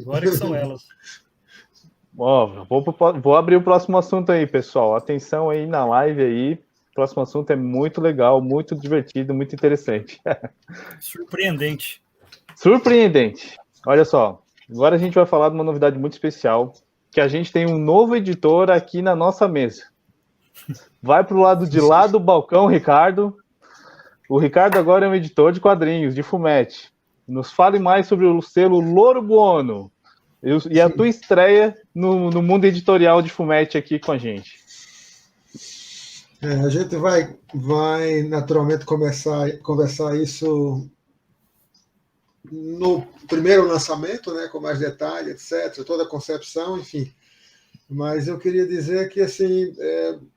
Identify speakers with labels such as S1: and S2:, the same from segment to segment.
S1: Agora que são elas.
S2: Vou abrir o próximo assunto aí, pessoal. Atenção aí na live aí. O próximo assunto é muito legal, muito divertido, muito interessante.
S1: Surpreendente.
S2: Surpreendente. Olha só, agora a gente vai falar de uma novidade muito especial, que a gente tem um novo editor aqui na nossa mesa. Vai para o lado de lá do balcão, Ricardo. O Ricardo agora é um editor de quadrinhos, de Fumetti. Nos fale mais sobre o selo Louro Buono e a tua estreia no mundo editorial de Fumetti aqui com a gente.
S3: A gente vai naturalmente conversar isso no primeiro lançamento, né, com mais detalhe, etc., toda a concepção, enfim. Mas eu queria dizer que assim,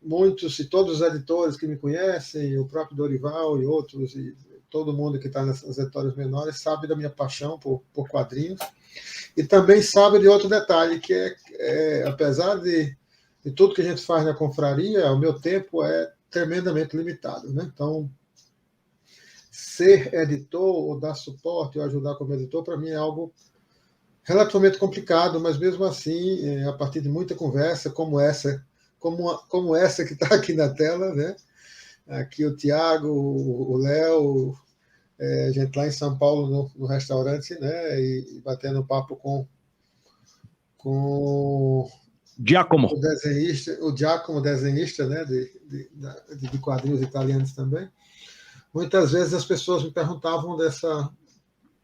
S3: muitos e todos os editores que me conhecem, o próprio Dorival e outros, e todo mundo que está nas editoras menores, sabe da minha paixão por quadrinhos. E também sabe de outro detalhe, que apesar de tudo que a gente faz na confraria, o meu tempo é tremendamente limitado, né? Então, ser editor, ou dar suporte, ou ajudar como editor, para mim é algo relativamente complicado, mas mesmo assim, a partir de muita conversa, como essa que está aqui na tela, né? Aqui o Tiago, o Léo, a gente lá em São Paulo, no restaurante, né? E batendo papo com
S4: Giacomo.
S3: O Giacomo, desenhista, né? De quadrinhos italianos também. Muitas vezes as pessoas me perguntavam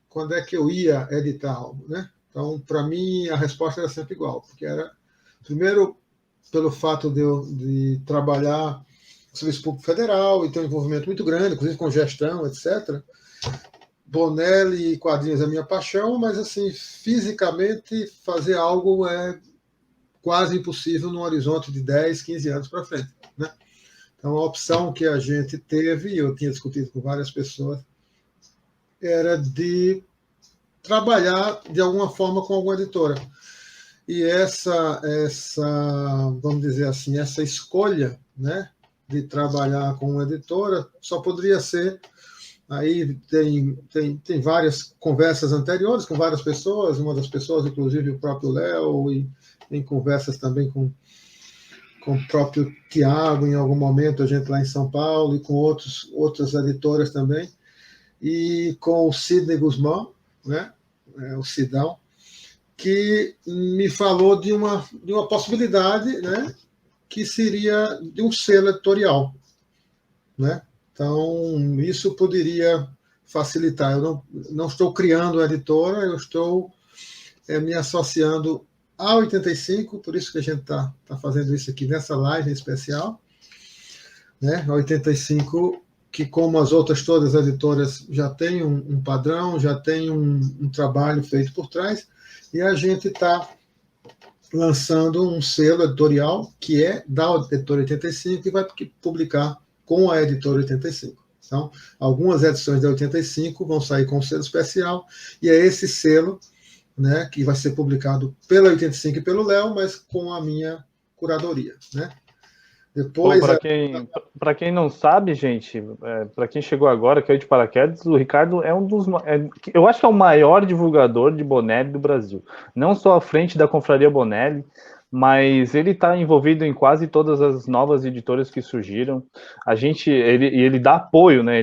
S3: quando é que eu ia editar algo, né? Então, para mim, a resposta era sempre igual, porque era, primeiro, pelo fato de trabalhar no Serviço Público Federal e ter um envolvimento muito grande, inclusive com gestão, etc. Bonelli e quadrinhos é minha paixão, mas, assim, fisicamente, fazer algo é quase impossível num horizonte de 10, 15 anos para frente, né? Então, a opção que a gente teve, e eu tinha discutido com várias pessoas, era de trabalhar de alguma forma com alguma editora. E essa vamos dizer assim, essa escolha, né, de trabalhar com uma editora só poderia ser, aí tem várias conversas anteriores com várias pessoas, uma das pessoas, inclusive o próprio Léo, e tem conversas também com o próprio Tiago, em algum momento, a gente lá em São Paulo, e com outras editoras também, e com o Sidney Guzmán, né, o Sidão, que me falou de uma possibilidade, né, que seria de um selo editorial, né? Então, isso poderia facilitar. Eu não estou criando uma editora, eu estou me associando a 85, por isso que a gente está fazendo isso aqui nessa live em especial, né? A 85, que como as outras todas as editoras já tem um padrão, já tem um trabalho feito por trás, e a gente está lançando um selo editorial que é da editora 85 e vai publicar com a editora 85. Então, algumas edições da 85 vão sair com um selo especial, e é esse selo, né, que vai ser publicado pela 85 e pelo Léo, mas com a minha curadoria, né?
S2: Depois, para quem não sabe, gente, para quem chegou agora, que é de paraquedas, o Ricardo é um dos, eu acho que é o maior divulgador de Bonelli do Brasil. Não só à frente da Confraria Bonelli, mas ele está envolvido em quase todas as novas editoras que surgiram. Ele dá apoio, né?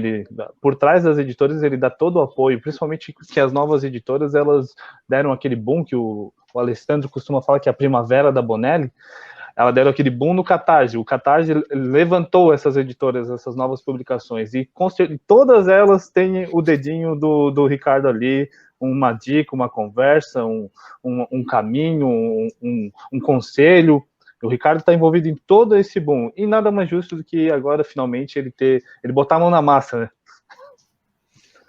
S2: Por trás das editoras ele dá todo o apoio, principalmente que as novas editoras elas deram aquele boom que o Alessandro costuma falar que é a primavera da Bonelli. Ela deram aquele boom no Catarse. O Catarse levantou essas editoras, essas novas publicações, e todas elas têm o dedinho do Ricardo ali, uma dica, uma conversa, um caminho, um conselho. O Ricardo está envolvido em todo esse boom, e nada mais justo do que agora, finalmente, ele botar a mão na massa,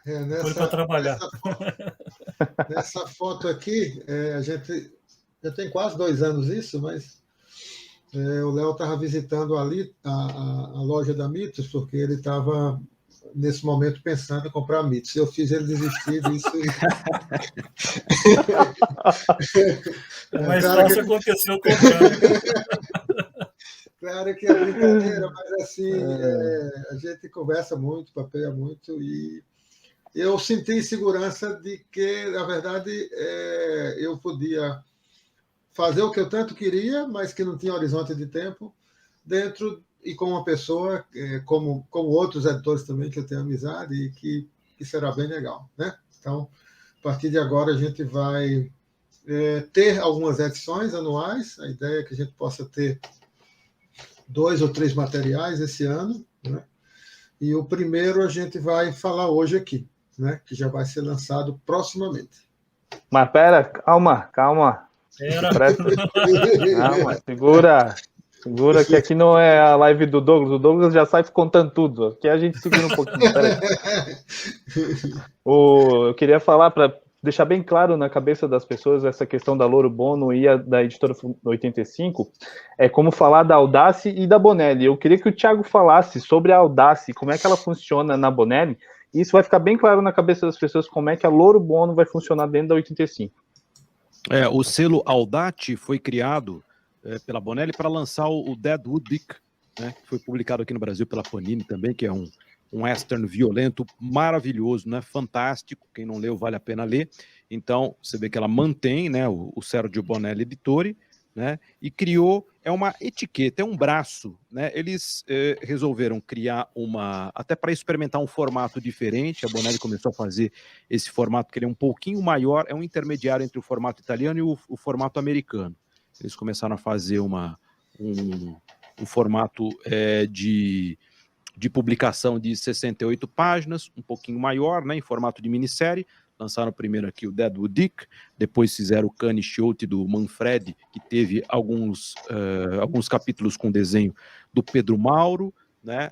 S2: né?
S1: Foi para trabalhar.
S3: Nessa foto aqui, a gente já tem quase 2 anos isso, mas o Léo estava visitando ali a loja da Mitos, porque ele estava, nesse momento, pensando em comprar a Mitos. Eu fiz ele desistir disso.
S1: Mas claro aconteceu o contrário.
S3: Claro que é brincadeira, mas assim, a gente conversa muito, papeia muito, e eu senti segurança de que, na verdade, eu podia fazer o que eu tanto queria, mas que não tinha horizonte de tempo, dentro e com uma pessoa, como outros editores também, que eu tenho amizade e que será bem legal, né? Então, a partir de agora, a gente vai ter algumas edições anuais. A ideia é que a gente possa ter 2 ou 3 materiais esse ano, né? E o primeiro a gente vai falar hoje aqui, né? Que já vai ser lançado proximamente.
S2: Mas pera, calma.
S1: Calma,
S2: Segura que aqui não é a live do Douglas. O Douglas já sai contando tudo. Aqui a gente segura um pouquinho. Pera aí. Eu queria falar para deixar bem claro na cabeça das pessoas essa questão da Louro Bono e da editora 85, é como falar da Audace e da Bonelli. Eu queria que o Thiago falasse sobre a Audace, como é que ela funciona na Bonelli, e isso vai ficar bem claro na cabeça das pessoas como é que a Louro Bono vai funcionar dentro da 85.
S4: O selo Audate foi criado pela Bonelli para lançar o Deadwood Dick, né, que foi publicado aqui no Brasil pela Panini também, que é um western violento maravilhoso, né? Fantástico. Quem não leu vale a pena ler. Então você vê que ela mantém, né, o Sergio Bonelli Editore, né, e criou, uma etiqueta, um braço, né? Eles resolveram criar até para experimentar um formato diferente. A Bonelli começou a fazer esse formato que ele é um pouquinho maior, é um intermediário entre o formato italiano e o formato americano. Eles começaram a fazer um formato de publicação de 68 páginas, um pouquinho maior, né, em formato de minissérie. Lançaram primeiro aqui o Deadwood Dick, depois fizeram o Cane Scioti do Manfredi, que teve alguns capítulos com desenho do Pedro Mauro, né?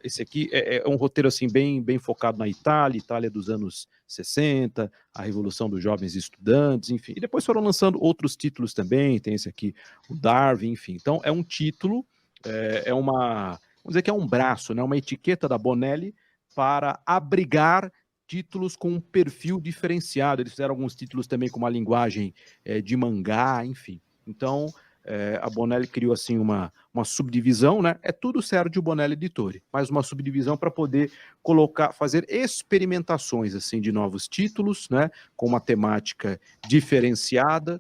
S4: Esse aqui é um roteiro assim bem focado na Itália dos anos 60, a Revolução dos Jovens Estudantes, enfim. E depois foram lançando outros títulos também, tem esse aqui, o Darwin, enfim. Então é um título, vamos dizer que é um braço, né? Uma etiqueta da Bonelli para abrigar títulos com um perfil diferenciado. Eles fizeram alguns títulos também com uma linguagem de mangá, enfim. Então, a Bonelli criou assim uma subdivisão, né? É tudo Sergio Bonelli Editore, mas uma subdivisão para poder fazer experimentações assim de novos títulos, né? Com uma temática diferenciada.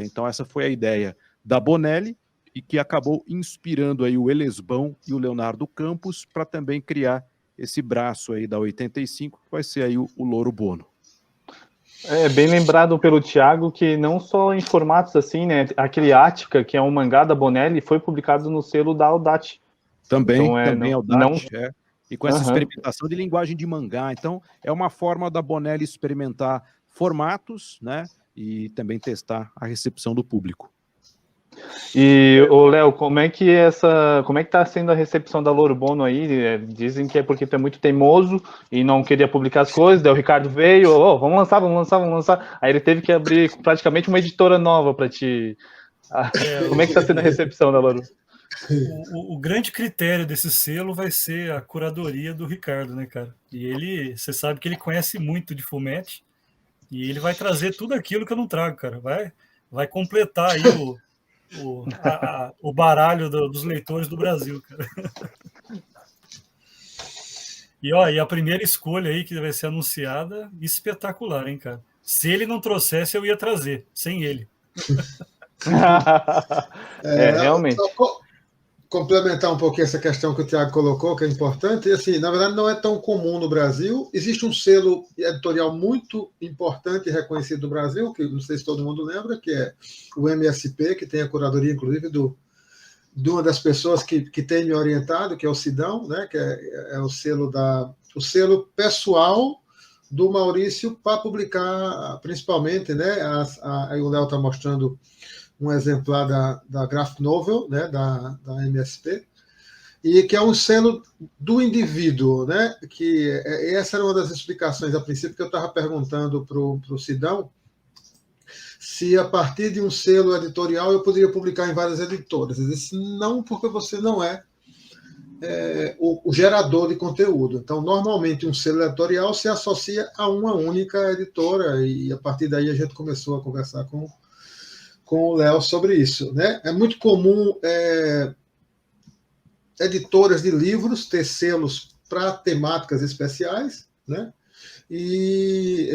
S4: Então, essa foi a ideia da Bonelli e que acabou inspirando aí o Elesbão e o Leonardo Campos para também criar esse braço aí da 85, que vai ser aí o Louro Bono.
S2: Bem lembrado pelo Thiago que não só em formatos assim, né? Aquele Ática, que é um mangá da Bonelli, foi publicado no selo da Audate.
S4: Também Audate, E com essa experimentação de linguagem de mangá. Então, é uma forma da Bonelli experimentar formatos, né? E também testar a recepção do público.
S2: E, Léo, como é que tá sendo a recepção da Louro Bono aí? Dizem que é porque tu é muito teimoso e não queria publicar as coisas, daí o Ricardo veio, vamos lançar. Aí ele teve que abrir praticamente uma editora nova para ti. Como é que tá sendo a recepção da Louro?
S1: O grande critério desse selo vai ser a curadoria do Ricardo, né, cara? E você sabe que ele conhece muito de Fumetti e ele vai trazer tudo aquilo que eu não trago, cara. Vai completar aí o baralho dos leitores do Brasil, cara. E a primeira escolha aí que vai ser anunciada, espetacular, hein, cara? Se ele não trouxesse, eu ia trazer, sem ele.
S2: Realmente.
S3: Complementar um pouquinho essa questão que o Thiago colocou, que é importante, e assim, na verdade não é tão comum no Brasil. Existe um selo editorial muito importante e reconhecido no Brasil, que não sei se todo mundo lembra, que é o MSP, que tem a curadoria, inclusive, de uma das pessoas que tem me orientado, que é o Sidão, né, que é o selo pessoal do Maurício para publicar, principalmente, né, aí o Léo está mostrando um exemplar da Graphic Novel, né, da MSP, e que é um selo do indivíduo, né, que essa era uma das explicações a princípio que eu estava perguntando para o Sidão, se a partir de um selo editorial eu poderia publicar em várias editoras. Ele disse, não, porque você não é o gerador de conteúdo. Então, normalmente, um selo editorial se associa a uma única editora, e a partir daí a gente começou a conversar com o Léo sobre isso, né? É muito comum editoras de livros ter selos para temáticas especiais, né? E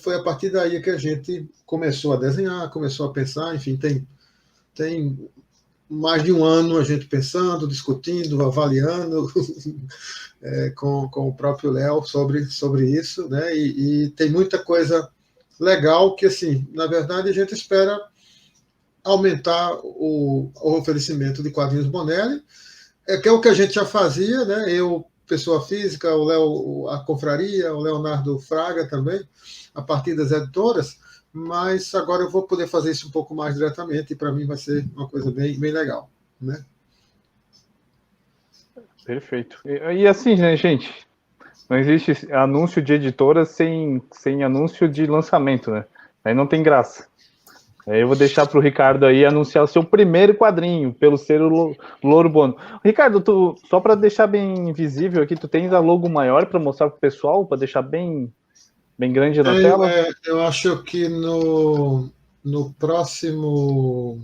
S3: foi a partir daí que a gente começou a desenhar, começou a pensar, enfim, tem mais de um ano a gente pensando, discutindo, avaliando com o próprio Léo sobre isso, né? E tem muita coisa legal que, assim, na verdade, a gente espera aumentar o oferecimento de quadrinhos Bonelli, que é o que a gente já fazia, né? Eu, pessoa física, o Léo, a confraria, o Leonardo Fraga também, a partir das editoras, mas agora eu vou poder fazer isso um pouco mais diretamente e para mim vai ser uma coisa bem legal, né?
S2: Perfeito. E assim, né, gente, não existe anúncio de editora sem anúncio de lançamento, né? Aí não tem graça. Aí eu vou deixar para o Ricardo aí anunciar o seu primeiro quadrinho pelo selo Louro Bono. Ricardo, só para deixar bem visível aqui, tu tens a logo maior para mostrar para o pessoal, para deixar bem grande na tela?
S3: Eu acho que no próximo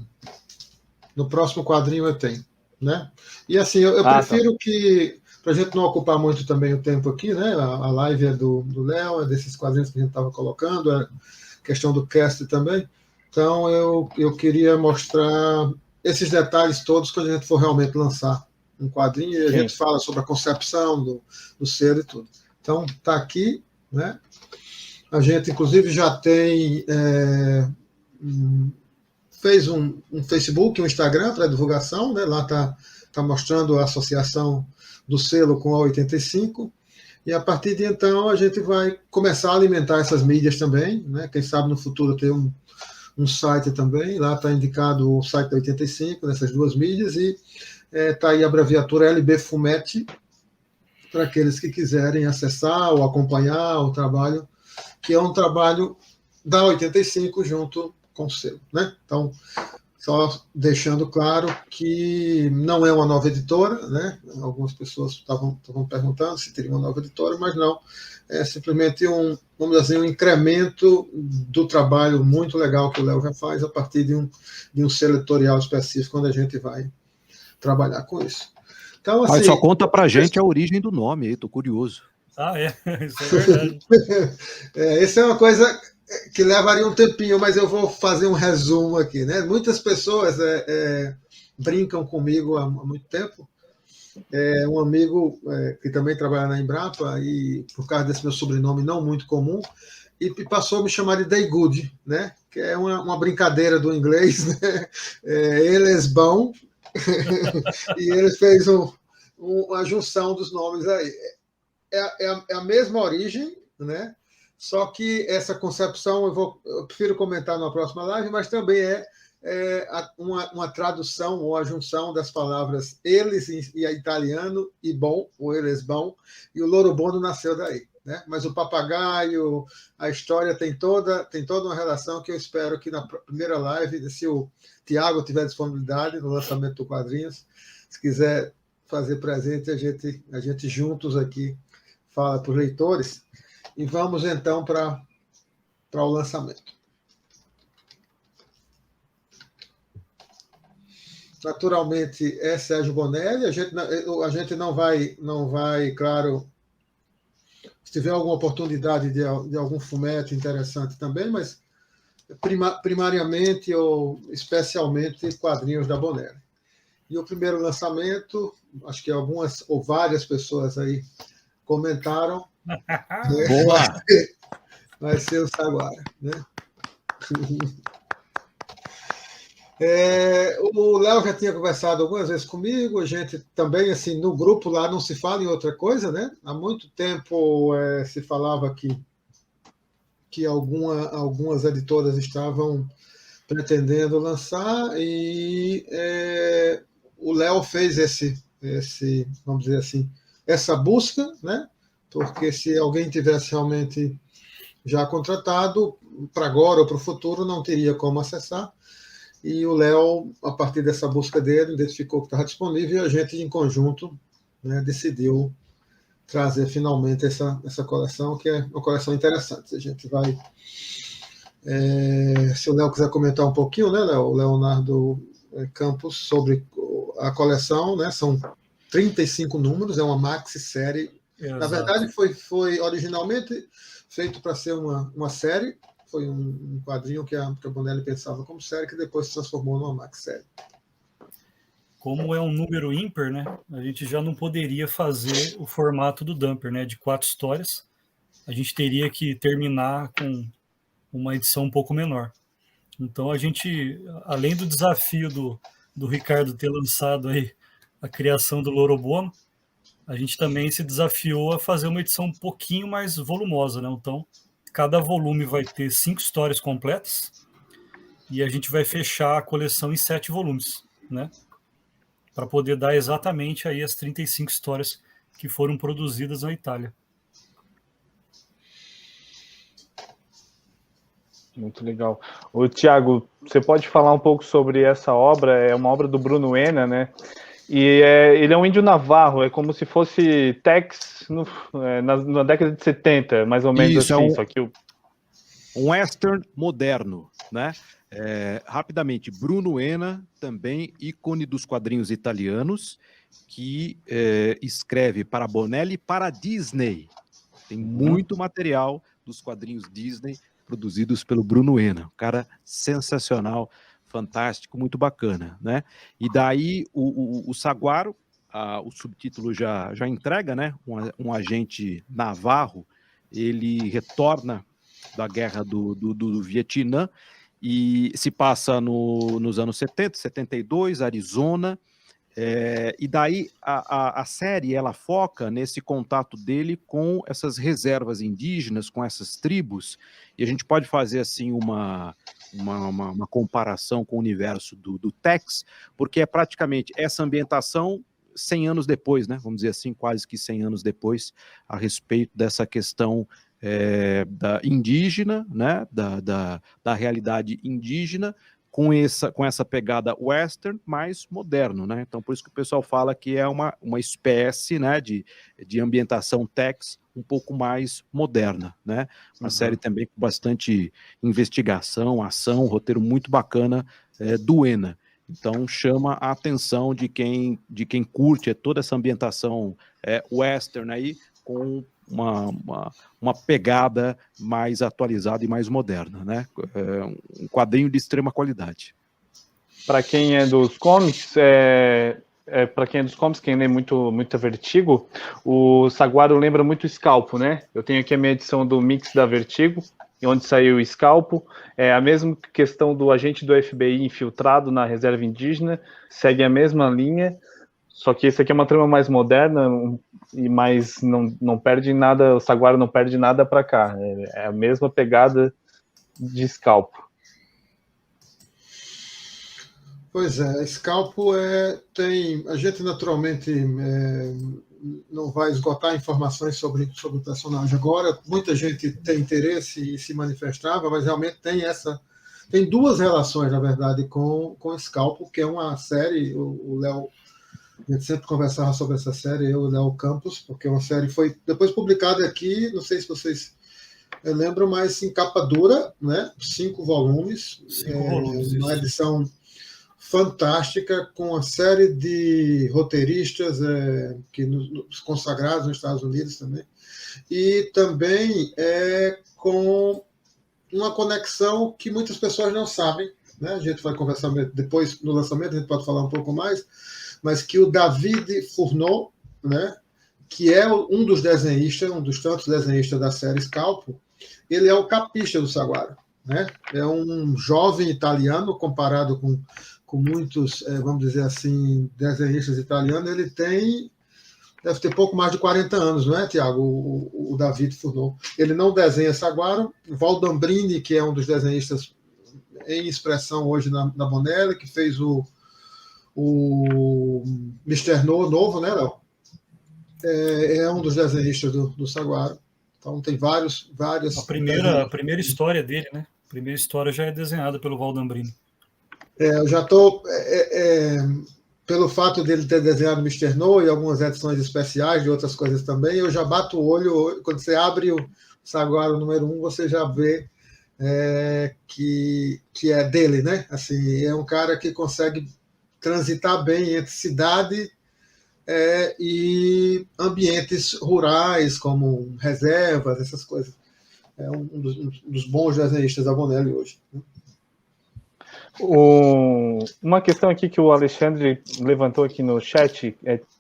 S3: quadrinho eu tenho, né? E assim, eu prefiro que, para a gente não ocupar muito também o tempo aqui, né? A live é do Léo, é desses quadrinhos que a gente estava colocando, é questão do cast também. Então, eu queria mostrar esses detalhes todos quando a gente for realmente lançar um quadrinho e a gente fala sobre a concepção do selo e tudo. Então, está aqui, né? A gente, inclusive, já tem fez um Facebook, um Instagram para divulgação, né? Lá está mostrando a associação do selo com a 85, e a partir de então a gente vai começar a alimentar essas mídias também, né? Quem sabe no futuro ter um site também, lá está indicado o site da 85, nessas duas mídias, e está aí a abreviatura LB Fumete, para aqueles que quiserem acessar ou acompanhar o trabalho, que é um trabalho da 85 junto com o selo, né? Então, só deixando claro que não é uma nova editora, né? Algumas pessoas estavam perguntando se teria uma nova editora, mas não. É simplesmente vamos dizer, um incremento do trabalho muito legal que o Léo já faz a partir de um selo editorial específico, onde a gente vai trabalhar com isso. Então, assim,
S4: só conta pra gente a origem do nome, aí, tô curioso.
S1: Isso é verdade.
S3: Isso é uma coisa que levaria um tempinho, mas eu vou fazer um resumo aqui, né? Muitas pessoas brincam comigo há muito tempo. Um amigo que também trabalha na Embrapa, e por causa desse meu sobrenome não muito comum, e passou a me chamar de Daygood, né? Que é uma brincadeira do inglês, né? Ele é bom, e ele fez uma junção dos nomes aí. É a mesma origem, né? Só que essa concepção eu prefiro comentar na próxima live, mas também uma tradução ou a junção das palavras eles em italiano e bom, ou eles bom, e o Louro Bono nasceu daí, né? Mas o papagaio, a história tem toda uma relação que eu espero que na primeira live, se o Tiago tiver disponibilidade no lançamento do Quadrinhos, se quiser fazer presente, a gente juntos aqui fala para os leitores. E vamos então para o lançamento. Naturalmente, é Sérgio Bonelli. A gente não vai, claro, se tiver alguma oportunidade de algum fumete interessante também, mas primariamente ou especialmente quadrinhos da Bonelli. E o primeiro lançamento, acho que algumas ou várias pessoas aí comentaram, vai ser o Saguara, né? O Léo já tinha conversado algumas vezes comigo, a gente também, assim, no grupo lá não se fala em outra coisa, né? Há muito tempo se falava que algumas editoras estavam pretendendo lançar, e o Léo fez esse, vamos dizer assim, essa busca, né? Porque se alguém tivesse realmente já contratado, para agora ou para o futuro, não teria como acessar. E o Léo, a partir dessa busca dele, identificou que estava disponível, e a gente, em conjunto, né, decidiu trazer finalmente essa coleção, que é uma coleção interessante. A gente vai... se o Léo quiser comentar um pouquinho, né, Léo? O Leonardo Campos, sobre a coleção, né? São 35 números, é uma maxi-série.
S1: Exato.
S3: Na verdade, foi originalmente feito para ser uma série. Foi um quadrinho que a Bonelli pensava como série, que depois se transformou numa maxi-série.
S1: Como é um número ímpar, né, a gente já não poderia fazer o formato do Dumper, né, de 4 histórias. A gente teria que terminar com uma edição um pouco menor. Então a gente, além do desafio do Ricardo ter lançado aí a criação do Lorobono, a gente também se desafiou a fazer uma edição um pouquinho mais volumosa, né? Então, cada volume vai ter 5 histórias completas e a gente vai fechar a coleção em 7 volumes, né? Para poder dar exatamente aí as 35 histórias que foram produzidas na Itália.
S2: Muito legal. O Thiago, você pode falar um pouco sobre essa obra? É uma obra do Bruno Ena, né? E ele é um índio navarro, é como se fosse Tex na década de 70, mais ou menos.
S4: Isso,
S2: assim. Só que
S4: um western moderno, né? Rapidamente, Bruno Ena, também ícone dos quadrinhos italianos, que escreve para Bonelli e para Disney. Tem muito material dos quadrinhos Disney produzidos pelo Bruno Ena. Um cara sensacional, fantástico, muito bacana, né? E daí o Saguaro, o subtítulo já entrega, né? Um agente navarro, ele retorna da guerra do Vietnã e se passa nos anos 70, 72, Arizona. E daí a série ela foca nesse contato dele com essas reservas indígenas, com essas tribos, e a gente pode fazer assim uma comparação com o universo do Tex, porque é praticamente essa ambientação 100 anos depois, né? Vamos dizer assim, quase que 100 anos depois, a respeito dessa questão da indígena, né? Da realidade indígena, com essa pegada western mais moderno, né? Então, por isso que o pessoal fala que é uma espécie, né, de ambientação Tex um pouco mais moderna, né? Uma série também com bastante investigação, ação, roteiro muito bacana do Ena. Então, chama a atenção de quem curte toda essa ambientação western aí, com uma pegada mais atualizada e mais moderna, né? Um quadrinho de extrema qualidade.
S2: Para quem é dos comics, quem lê muito Vertigo, o Saguaro lembra muito o Scalpo, né? Eu tenho aqui a minha edição do Mix da Vertigo, onde saiu o Scalpo. É a mesma questão do agente do FBI infiltrado na reserva indígena, segue a mesma linha, só que esse aqui é uma trama mais moderna, mas não perde nada, o Saguaro não perde nada para cá. É a mesma pegada de Scalpo.
S3: Pois é, Scalpo a gente naturalmente não vai esgotar informações sobre o personagem agora. Muita gente tem interesse e se manifestava, mas realmente tem duas relações, na verdade, com Scalpo, que é uma série, o Léo. A gente sempre conversava sobre essa série, eu e o Léo Campos, porque uma série foi depois publicada aqui, não sei se vocês lembram, mas em capa dura, né? 5 volumes.
S1: 5 volumes.
S3: Uma edição fantástica, com uma série de roteiristas consagrados nos Estados Unidos também. E também com uma conexão que muitas pessoas não sabem, né? A gente vai conversar depois, no lançamento, a gente pode falar um pouco mais, mas que o David Fourneau, né, que é um dos desenhistas, um dos tantos desenhistas da série Scalpo, ele é o capista do Saguaro, né? É um jovem italiano, comparado com muitos, vamos dizer assim, desenhistas italianos. Ele deve ter pouco mais de 40 anos, não é, Tiago? O David Fourneau. Ele não desenha Saguaro. O Valdambrini, que é um dos desenhistas em expressão hoje na Bonelli, que fez o Mr. No novo, né, Léo? É um dos desenhistas do Saguaro. Então tem várias. A
S1: primeira história dele, né? A primeira história já é desenhada pelo Valdambrini.
S3: Eu já estou. Pelo fato dele ter desenhado Mr. No e algumas edições especiais de outras coisas também, eu já bato o olho. Quando você abre o Saguaro número 1, você já vê que é dele, né? Assim, é um cara que consegue transitar bem entre cidade e ambientes rurais, como reservas, essas coisas. um dos bons desenhistas da Bonelli hoje.
S2: Uma questão aqui que o Alexandre levantou aqui no chat,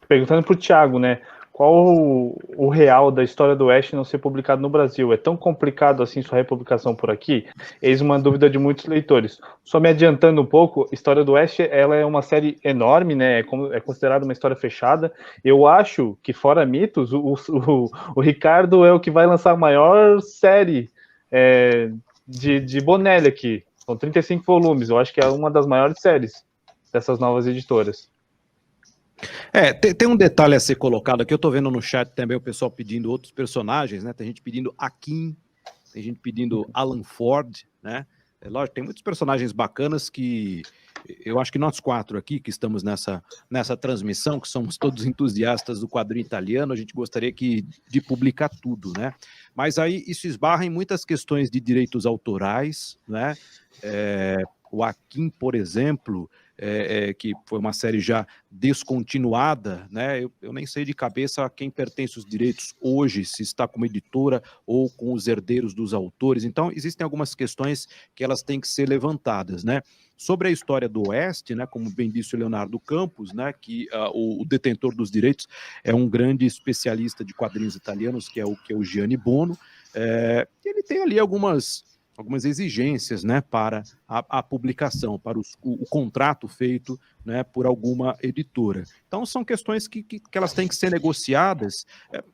S2: perguntando para o Thiago, né? Qual o real da história do Oeste não ser publicado no Brasil? É tão complicado assim sua republicação por aqui? Eis uma dúvida de muitos leitores. Só me adiantando um pouco, História do Oeste, ela é uma série enorme, né? É considerada uma história fechada. Eu acho que, fora mitos, o Ricardo é o que vai lançar a maior série de Bonelli aqui. São 35 volumes. Eu acho que é uma das maiores séries dessas novas editoras.
S4: Tem um detalhe a ser colocado aqui, eu tô vendo no chat também o pessoal pedindo outros personagens, né? Tem gente pedindo Akin, tem gente pedindo Alan Ford, né? Lógico, tem muitos personagens bacanas que eu acho que nós 4 aqui, que estamos nessa transmissão, que somos todos entusiastas do quadrinho italiano, a gente gostaria de publicar tudo, né? Mas aí isso esbarra em muitas questões de direitos autorais, né? O Akin, por exemplo, que foi uma série já descontinuada, né? Eu nem sei de cabeça a quem pertence os direitos hoje, se está como editora ou com os herdeiros dos autores. Então, existem algumas questões que elas têm que ser levantadas, né? Sobre a história do Oeste, né, como bem disse o Leonardo Campos, né, que o detentor dos direitos é um grande especialista de quadrinhos italianos, que é o Gianni Bono. Ele tem ali algumas exigências, né, para a publicação, para o contrato feito, né, por alguma editora. Então são questões que elas têm que ser negociadas,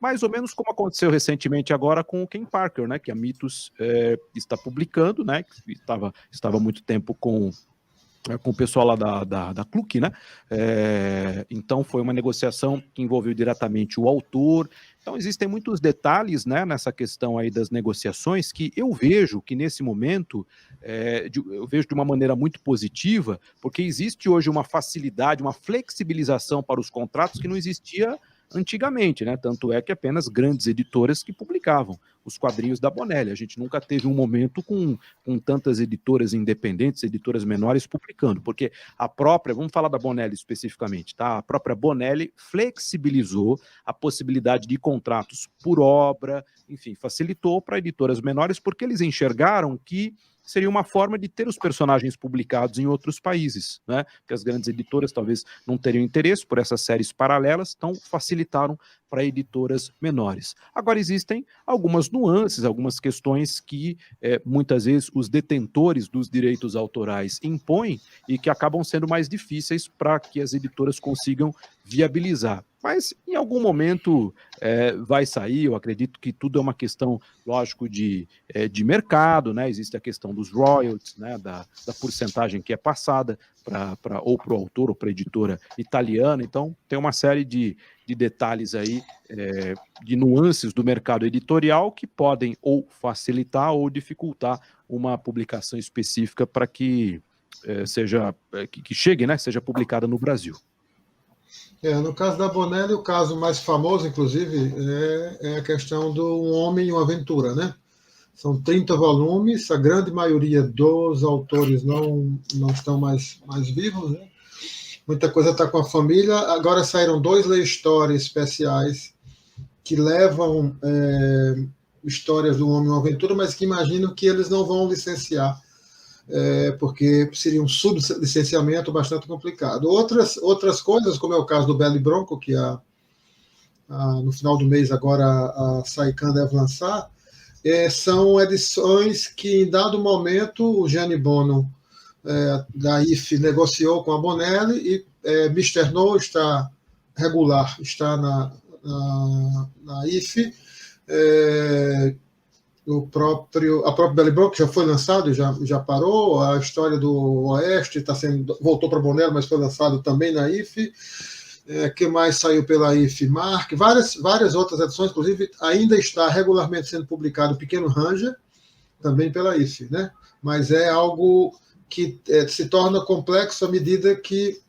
S4: mais ou menos como aconteceu recentemente agora com o Ken Parker, né, que a Mitos está publicando, né, que estava há muito tempo com o pessoal lá da Cluck, né? Então foi uma negociação que envolveu diretamente o autor. Então existem muitos detalhes, né, nessa questão aí das negociações que eu vejo que nesse momento eu vejo de uma maneira muito positiva, porque existe hoje uma facilidade, uma flexibilização para os contratos que não existia antigamente, né? Tanto é que apenas grandes editoras que publicavam os quadrinhos da Bonelli. A gente nunca teve um momento com tantas editoras independentes, editoras menores publicando, porque vamos falar da Bonelli especificamente, tá? A própria Bonelli flexibilizou a possibilidade de contratos por obra, enfim, facilitou para editoras menores, porque eles enxergaram que seria uma forma de ter os personagens publicados em outros países, né? Que as grandes editoras talvez não teriam interesse por essas séries paralelas, então facilitaram para editoras menores. Agora existem algumas nuances, algumas questões que muitas vezes os detentores dos direitos autorais impõem e que acabam sendo mais difíceis para que as editoras consigam viabilizar. Mas em algum momento vai sair, eu acredito que tudo é uma questão, lógico, de mercado, né? Existe a questão dos royalties, né? Da porcentagem que é passada ou para o autor ou para a editora italiana. Então tem uma série de detalhes aí, de nuances do mercado editorial que podem ou facilitar ou dificultar uma publicação específica para que que chegue, né? Seja publicada no Brasil.
S3: No caso da Bonelli, o caso mais famoso, inclusive, é a questão do Um Homem e uma Aventura, né? São 30 volumes, a grande maioria dos autores não estão mais vivos, né? Muita coisa está com a família. Agora saíram 2 Lei Story especiais que levam histórias do Homem e uma Aventura, mas que imagino que eles não vão licenciar, porque seria um sublicenciamento bastante complicado. Outras coisas, como é o caso do Belly Bronco, que no final do mês agora a Saikan deve lançar, são edições que, em dado momento, o Gianni Bono da IF negociou com a Bonelli e Mr. No está regular, está na IF. A própria Belly Bronco já foi lançado, já parou. A história do Oeste voltou para a Bonelli, mas foi lançado também na IF. Que mais saiu pela IF? Mark, várias outras edições, inclusive ainda está regularmente sendo publicado o Pequeno Ranger, também pela IF, né? Mas é algo que se torna complexo à medida que,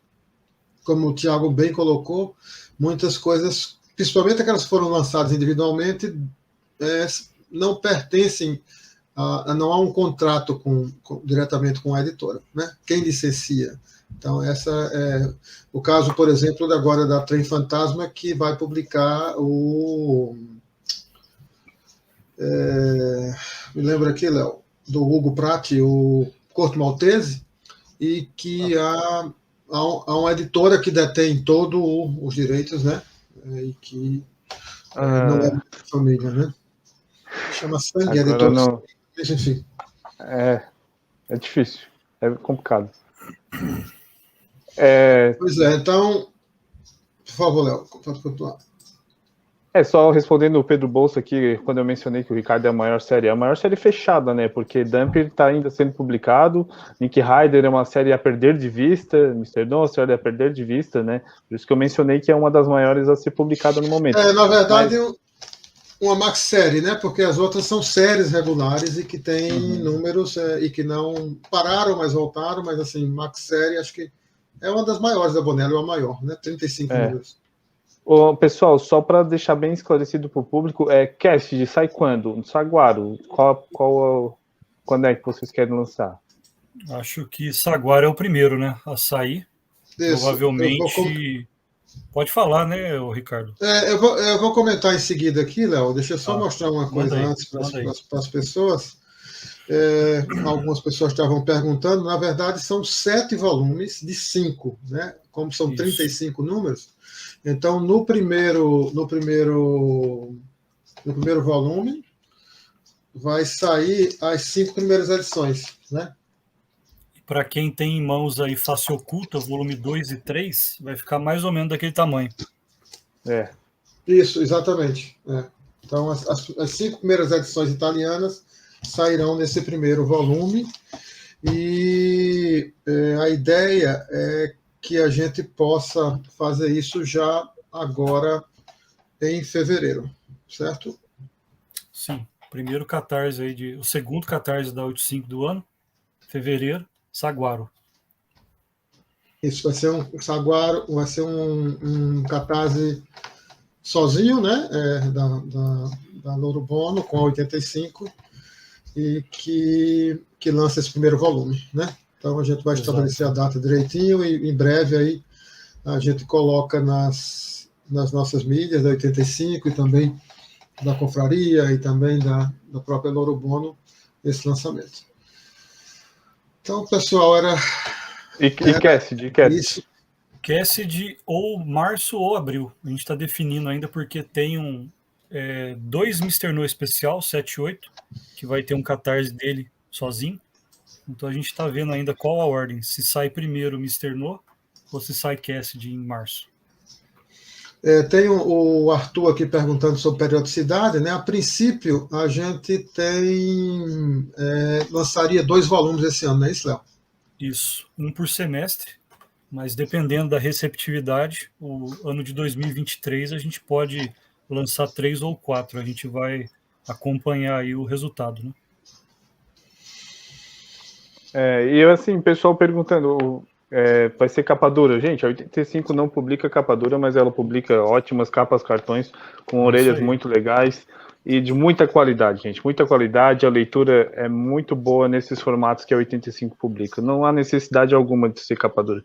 S3: como o Thiago bem colocou, muitas coisas, principalmente aquelas que foram lançadas individualmente, não pertencem não há um contrato diretamente com a editora, né? Quem licencia? Então, essa é o caso, por exemplo, agora da Trem Fantasma, que vai publicar me lembra aqui, Léo, do Hugo Pratt, o Corto Maltese, e que há uma editora que detém todos os direitos, né? E que não é da família, né? Chama Sangue, editora. Não... Enfim.
S2: É difícil, é complicado.
S3: Pois é, então, por favor, Léo, pode continuar.
S2: Só respondendo o Pedro Bolsa aqui, quando eu mencionei que o Ricardo é a maior série fechada, né? Porque Dumper está ainda sendo publicado, Nick Ryder é uma série a perder de vista, Mr. No, série a perder de vista, né? Por isso que eu mencionei que é uma das maiores a ser publicada no momento.
S3: Na verdade, uma max-série, né? Porque as outras são séries regulares e que têm números e que não pararam, mas voltaram, mas assim, max-série acho que é uma das maiores da Bonelli, ou a maior, né? 35 números.
S2: Pessoal, só para deixar bem esclarecido para o público, Cast sai quando? No Saguaro, quando é que vocês querem lançar?
S1: Acho que Saguaro é o primeiro, né, a sair. Isso, provavelmente... Pode falar, né, Ricardo?
S3: Eu vou comentar em seguida aqui, Léo. Deixa eu só mostrar uma coisa antes para as pessoas. Algumas pessoas estavam perguntando. Na verdade, são 7 volumes de 5, né? Como são 35 números. Então, no primeiro volume, vai sair as 5 primeiras edições, né?
S1: Para quem tem em mãos aí Face Oculta, volume 2 e 3, vai ficar mais ou menos daquele tamanho.
S3: Isso, exatamente. Então, as 5 primeiras edições italianas sairão nesse primeiro volume. E a ideia é que a gente possa fazer isso já agora em fevereiro, certo?
S1: Sim, primeiro catarse aí, o segundo catarse da 85 do ano, fevereiro, Saguaro.
S3: Isso vai ser um Saguaro, vai ser um catarse sozinho, né? Da Louro Bono, com a 85, e que lança esse primeiro volume, né? Então a gente vai estabelecer a data direitinho e em breve aí a gente coloca nas nossas mídias da 85 e também da Confraria e também da própria Louro Bono esse lançamento. Então, pessoal, era
S2: Cassidy?
S1: Cassidy ou março ou abril. A gente está definindo ainda porque tem 2 Mr. No especial, 7 e 8, que vai ter um catarse dele sozinho. Então a gente está vendo ainda qual a ordem, se sai primeiro o Mr. No ou se sai Cassidy em março.
S3: Tem o Arthur aqui perguntando sobre periodicidade, né? A princípio, a gente lançaria 2 volumes esse ano, não é isso, Léo?
S1: Isso, um por semestre, mas dependendo da receptividade, o ano de 2023 a gente pode lançar 3 ou 4, a gente vai acompanhar aí o resultado, né?
S2: E assim, pessoal perguntando, vai ser capa dura? Gente, a 85 não publica capa dura, mas ela publica ótimas capas cartões com orelhas muito legais e de muita qualidade, gente. Muita qualidade, a leitura é muito boa nesses formatos que a 85 publica. Não há necessidade alguma de ser capa dura.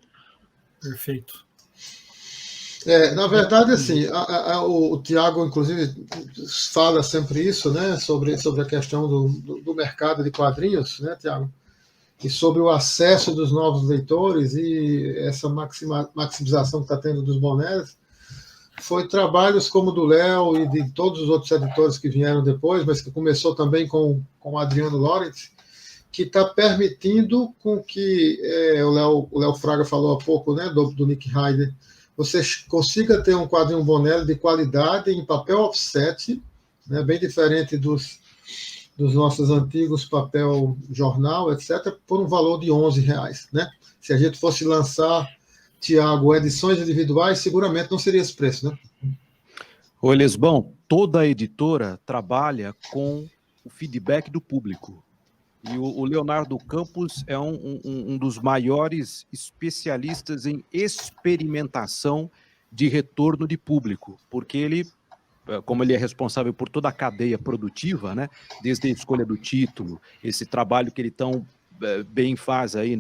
S1: Perfeito.
S3: Na verdade, assim, o Tiago, inclusive, fala sempre isso, né, sobre a questão do mercado de quadrinhos, né, Tiago? E sobre o acesso dos novos leitores e essa maximização que está tendo dos bonés, foi trabalhos como o do Léo e de todos os outros editores que vieram depois, mas que começou também com o Adriano Lawrence, que está permitindo com que o Léo Fraga falou há pouco, né, do Nick Ryder, você consiga ter um quadrinho Bonelli de qualidade em papel offset, né, bem diferente dos nossos antigos papel jornal, etc., por um valor de R$11, né? Se a gente fosse lançar, Tiago, edições individuais, seguramente não seria esse preço, né?
S4: Ô, Elisbão, toda editora trabalha com o feedback do público. E o Leonardo Campos é um dos maiores especialistas em experimentação de retorno de público, porque ele, como ele é responsável por toda a cadeia produtiva, né, desde a escolha do título, esse trabalho que ele tão bem faz aí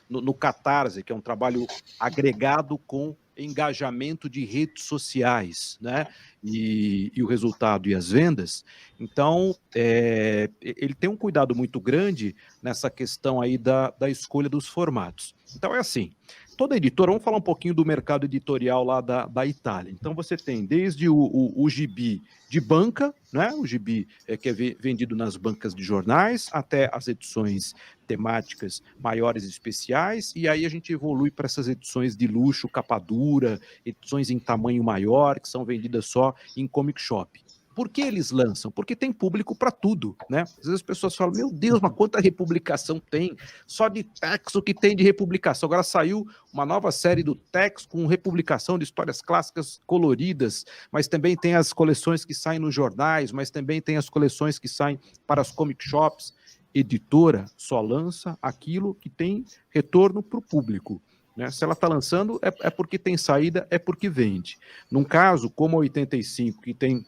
S4: no Catarse, que é um trabalho agregado com engajamento de redes sociais, né? E o resultado e as vendas. Então, ele tem um cuidado muito grande nessa questão aí da escolha dos formatos. Então, é assim, toda editora, vamos falar um pouquinho do mercado editorial lá da Itália. Então, você tem desde o gibi de banca, né? O gibi que é vendido nas bancas de jornais, até as edições temáticas maiores e especiais, e aí a gente evolui para essas edições de luxo, capa dura, edições em tamanho maior, que são vendidas só em comic shop. Por que eles lançam? Porque tem público para tudo, né? Às vezes as pessoas falam, meu Deus, mas quanta republicação tem? Só de Tex o que tem de republicação. Agora saiu uma nova série do Tex com republicação de histórias clássicas coloridas, mas também tem as coleções que saem nos jornais, mas também tem as coleções que saem para as comic shops. Editora só lança aquilo que tem retorno para o público. Né? Se ela está lançando, é porque tem saída, é porque vende. Num caso, como a 85, que tem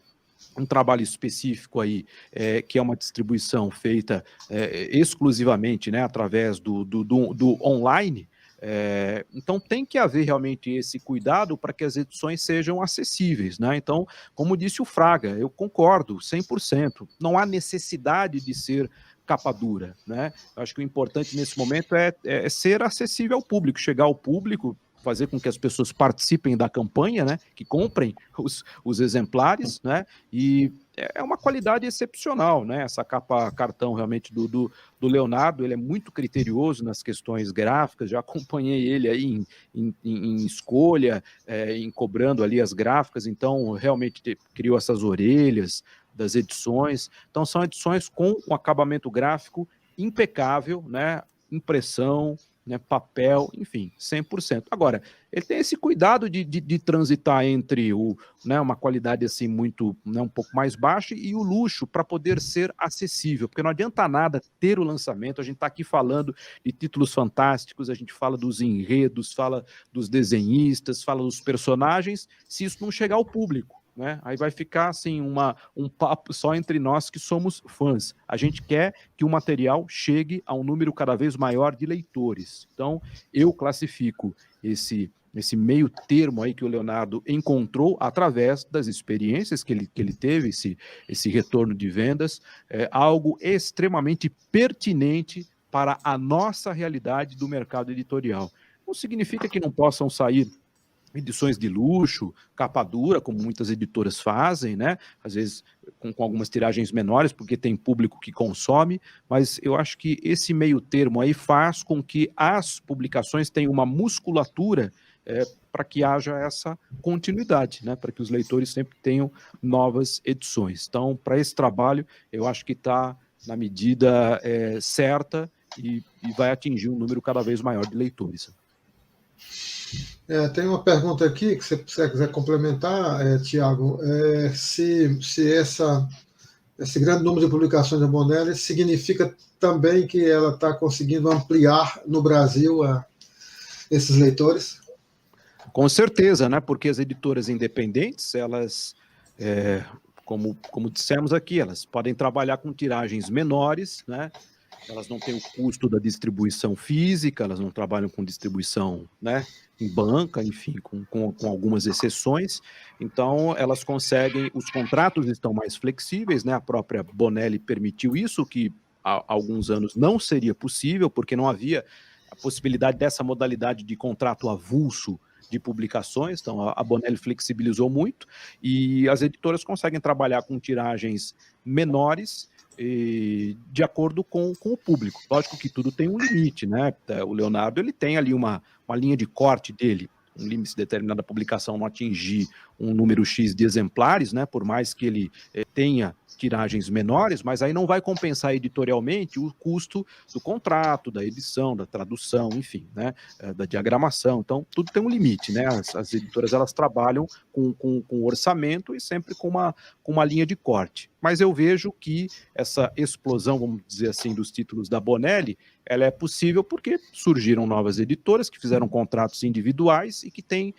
S4: um trabalho específico aí, que é uma distribuição feita exclusivamente, né, através do online, então tem que haver realmente esse cuidado para que as edições sejam acessíveis, né? Então, como disse o Fraga, eu concordo 100%, não há necessidade de ser capa dura, né? Eu acho que o importante nesse momento é ser acessível ao público, chegar ao público, fazer com que as pessoas participem da campanha, né? Que comprem os exemplares, né? E é uma qualidade excepcional, né? Essa capa cartão realmente do Leonardo, ele é muito criterioso nas questões gráficas, já acompanhei ele aí em escolha, em cobrando ali as gráficas, então realmente criou essas orelhas das edições, então são edições com um acabamento gráfico impecável, né? Impressão, né, papel, enfim, 100%. Agora, ele tem esse cuidado de transitar entre né, uma qualidade assim muito, né, um pouco mais baixa e o luxo para poder ser acessível, porque não adianta nada ter o lançamento, a gente está aqui falando de títulos fantásticos, a gente fala dos enredos, fala dos desenhistas, fala dos personagens, se isso não chegar ao público. Né? Aí vai ficar assim um papo só entre nós que somos fãs. A gente quer que o material chegue a um número cada vez maior de leitores. Então, eu classifico esse meio termo aí que o Leonardo encontrou através das experiências que ele teve, esse retorno de vendas, algo extremamente pertinente para a nossa realidade do mercado editorial. Não significa que não possam sair edições de luxo, capa dura, como muitas editoras fazem, né? Às vezes com algumas tiragens menores, porque tem público que consome, mas eu acho que esse meio termo aí faz com que as publicações tenham uma musculatura para que haja essa continuidade, né? Para que os leitores sempre tenham novas edições. Então, para esse trabalho, eu acho que está na medida certa e vai atingir um número cada vez maior de leitores.
S3: Tem uma pergunta aqui que se você quiser complementar, Tiago, se esse grande número de publicações da Bonelli significa também que ela está conseguindo ampliar no Brasil esses leitores?
S4: Com certeza, né? Porque as editoras independentes, elas, como dissemos aqui, elas podem trabalhar com tiragens menores, né? Elas não têm o custo da distribuição física, elas não trabalham com distribuição, né, em banca, enfim, com algumas exceções. Então, elas conseguem, os contratos estão mais flexíveis, né? A própria Bonelli permitiu isso, que há alguns anos não seria possível, porque não havia a possibilidade dessa modalidade de contrato avulso de publicações, então a Bonelli flexibilizou muito, e as editoras conseguem trabalhar com tiragens menores, de acordo com o público. Lógico que tudo tem um limite, né? O Leonardo, ele tem ali uma linha de corte dele, um limite de determinada publicação não atingir um número X de exemplares, né? Por mais que ele tenha tiragens menores, mas aí não vai compensar editorialmente o custo do contrato, da edição, da tradução, enfim, né, da diagramação. Então, tudo tem um limite, né? As editoras, elas trabalham com orçamento e sempre com uma linha de corte. Mas eu vejo que essa explosão, vamos dizer assim, dos títulos da Bonelli, ela é possível porque surgiram novas editoras que fizeram contratos individuais e que têm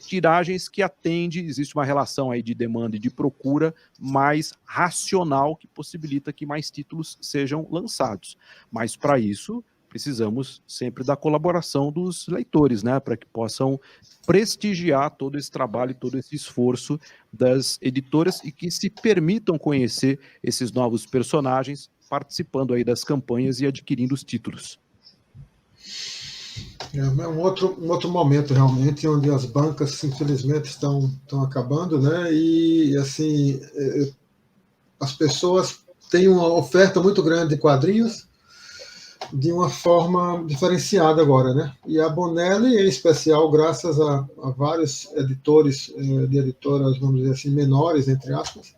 S4: tiragens que atendem, existe uma relação aí de demanda e de procura mais racional que possibilita que mais títulos sejam lançados. Mas para isso precisamos sempre da colaboração dos leitores, né, para que possam prestigiar todo esse trabalho, todo esse esforço das editoras e que se permitam conhecer esses novos personagens, participando aí das campanhas e adquirindo os títulos.
S3: É um outro momento realmente onde as bancas infelizmente estão acabando, né? E assim as pessoas têm uma oferta muito grande de quadrinhos de uma forma diferenciada agora, né? E a Bonelli, em especial, graças a vários editores de editoras, vamos dizer assim, menores, entre aspas,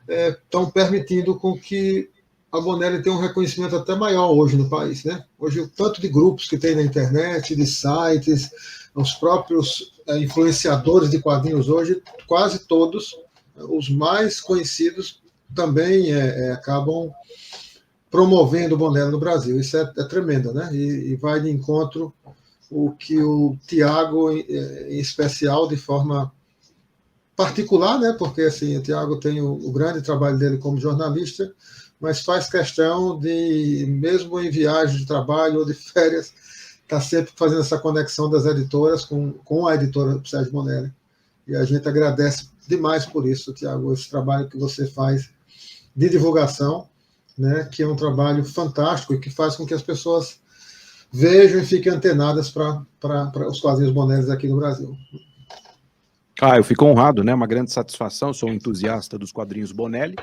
S3: estão permitindo com que a Bonelli tenha um reconhecimento até maior hoje no país, né? Hoje, o tanto de grupos que tem na internet, de sites, os próprios influenciadores de quadrinhos hoje, quase todos, os mais conhecidos, também acabam promovendo o Bonelli no Brasil. Isso é tremendo, né? E vai de encontro o que o Tiago, em especial, de forma particular, né? Porque assim, o Tiago tem o grande trabalho dele como jornalista, mas faz questão de, mesmo em viagem de trabalho ou de férias, estar sempre fazendo essa conexão das editoras com a editora Sérgio Bonelli. E a gente agradece demais por isso, Tiago, esse trabalho que você faz de divulgação, né, que é um trabalho fantástico e que faz com que as pessoas vejam e fiquem antenadas para os quadrinhos Bonelli aqui no Brasil.
S4: Eu fico honrado, né? Uma grande satisfação, sou um entusiasta dos quadrinhos Bonelli,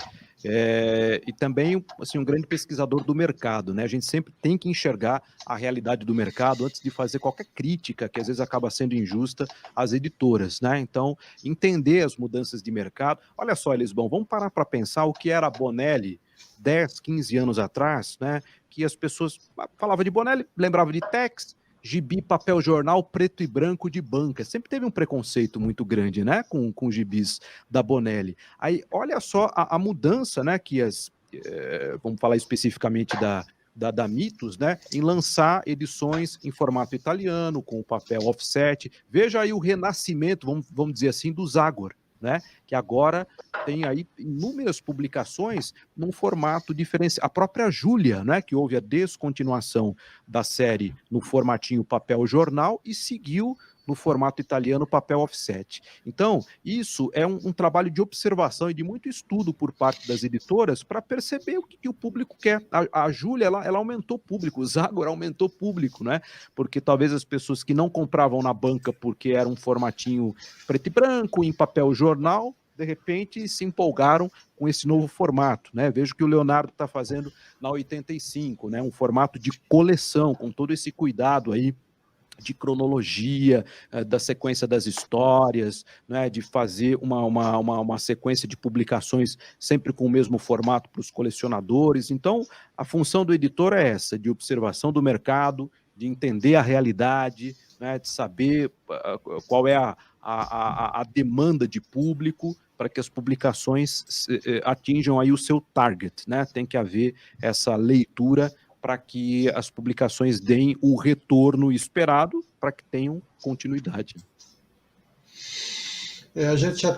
S4: e também assim, um grande pesquisador do mercado, né? A gente sempre tem que enxergar a realidade do mercado antes de fazer qualquer crítica, que às vezes acaba sendo injusta às editoras, né? Então, entender as mudanças de mercado. Olha só, Elisbão, vamos parar para pensar o que era a Bonelli 10, 15 anos atrás, né? Que as pessoas falavam de Bonelli, lembravam de Tex, gibi, papel jornal, preto e branco de banca. Sempre teve um preconceito muito grande, né, com gibis da Bonelli. Aí, olha só a mudança, né, que vamos falar especificamente da Mitos, né, em lançar edições em formato italiano, com o papel offset. Veja aí o renascimento, vamos dizer assim, do Zagor, né, que agora tem aí inúmeras publicações num formato diferenciado. A própria Júlia, né, que houve a descontinuação da série no formatinho papel jornal e seguiu no formato italiano papel offset. Então, isso é um trabalho de observação e de muito estudo por parte das editoras para perceber o que o público quer. A Júlia, ela aumentou público, o Zagor aumentou público, né? Porque talvez as pessoas que não compravam na banca porque era um formatinho preto e branco, em papel jornal, de repente se empolgaram com esse novo formato, né? Vejo que o Leonardo está fazendo na 85, né? Um formato de coleção, com todo esse cuidado aí de cronologia, da sequência das histórias, né, de fazer uma sequência de publicações sempre com o mesmo formato para os colecionadores. Então, a função do editor é essa, de observação do mercado, de entender a realidade, né, de saber qual é a demanda de público para que as publicações atinjam aí o seu target, né? Tem que haver essa leitura para que as publicações deem o retorno esperado, para que tenham continuidade.
S3: A gente já está